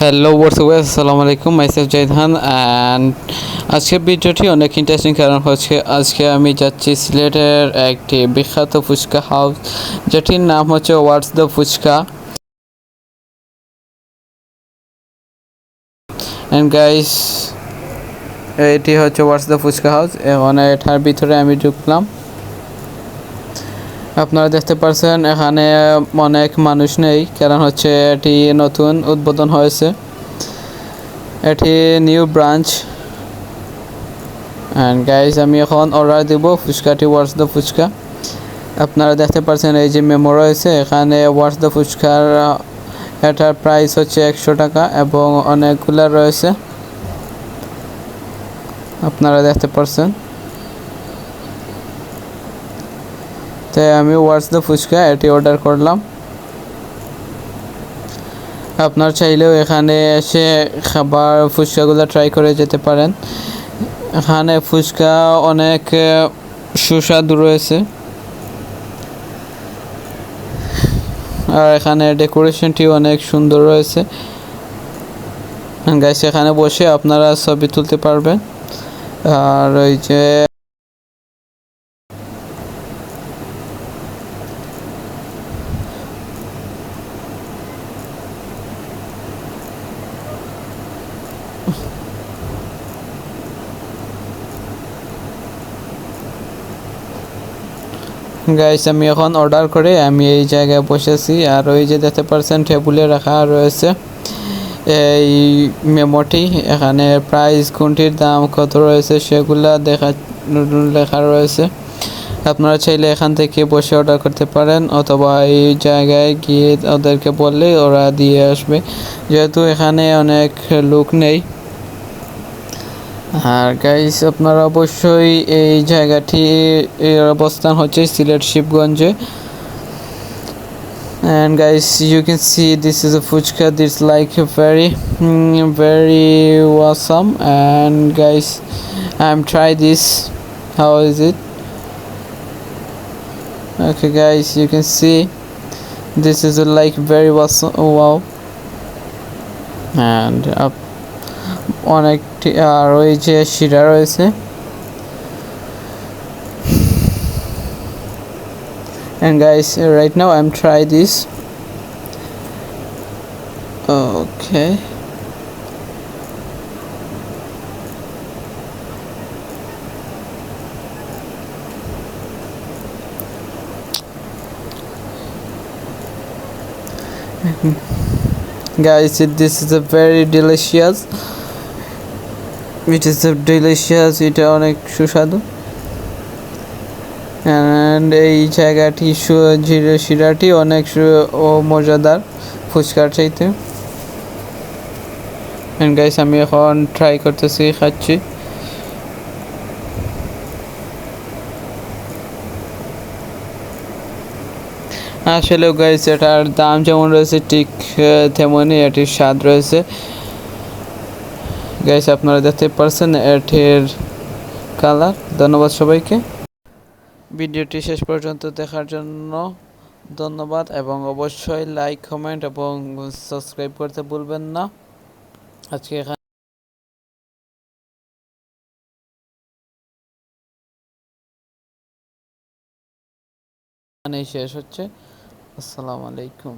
Hello WhatsApp আসসালামু আলাইকুম myself Zahid and আজকের ভিডিওটি অনেক ইন্টারেস্টিং কারণ হচ্ছে আজকে আমি যাচ্ছি সিলেটের একটি বিখ্যাত ফুচকা হাউস যেটির নাম হচ্ছে what's the fuchka and guys এটি হচ্ছে হোয়াটস দ্য ফুচকা হাউস। এখন এটার ভিতরে আমি ঢুকলাম। আপনারা দেখতে পাচ্ছেন এখানে অনেক মানুষ নেই, কারণ হচ্ছে এটি নতুন উদ্বোধন হয়েছে। এটি নিউ ব্রাঞ্চ। অ্যান্ড গাইস আমি এখন অর্ডার দিব ফুচকাটি হোয়াটস দ্য ফুচকা। আপনারা দেখতে পাচ্ছেন এই যে মেমো রয়েছে, এখানে হোয়াটস দ্য ফুচকার এটার প্রাইস হচ্ছে 100 টাকা এবং অনেকগুলো রয়েছে আপনারা দেখতে পাচ্ছেন। তাই আমি হোয়াটস দ্য ফুচকা এটি অর্ডার করলাম। আপনার চাইলেও এখানে এসে খাবার ফুচকাগুলো ট্রাই করে যেতে পারেন। এখানে ফুচকা অনেক সুস্বাদু রয়েছে আর এখানে ডেকোরেশনটি অনেক সুন্দর রয়েছে। গাইস এখানে বসে আপনারা ছবি তুলতে পারবেন। আর ওই যে গাইস আমি এখন অর্ডার করে আমি এই জায়গায় বসেছি। আর ওই যে দেখতে পাচ্ছেন টেবিলে রাখা রয়েছে এই মেমোটি, এখানে প্রাইস কোনটির দাম কত রয়েছে সেগুলা লেখা রয়েছে। আপনারা চাইলে এখান থেকে বসে অর্ডার করতে পারেন অথবা এই জায়গায় গিয়ে ওদেরকে বললে ওরা দিয়ে আসবে, যেহেতু এখানে অনেক লোক নেই। আর গাইস আপনারা অবশ্যই এই জায়গাটি এর অবস্থান হচ্ছে Sylhet শিবগঞ্জে। And guys you can see this is a fuchka, this like very awesome. And guys I'm try this, how is it? Okay guys you can see this is like very awesome. Wow. And অনেকটি আর ওই যে শিরা রয়েছে। And guys right now I'm try this. Okay. Guys this is a very delicious, it is a delicious, এটা অনেক সুস্বাদু। And এই জায়গাটি শিরাটি অনেক মজাদার ফুচকার চাইতে। অ্যান্ড গাইস আমি এখন ট্রাই করতেছি, খাচ্ছি। আসলে গাইস এটার দাম যেমন রয়েছে ঠিক তেমনই এটির স্বাদ রয়েছে। গাইস আপনারা দেখতে পাচ্ছেন এটির কালার। ধন্যবাদ সবাইকে ভিডিওটি শেষ পর্যন্ত দেখার জন্য। ধন্যবাদ এবং অবশ্যই লাইক কমেন্ট এবং সাবস্ক্রাইব করতে ভুলবেন না। আজকে এখানেই শেষ হচ্ছে। আসসালামু আলাইকুম।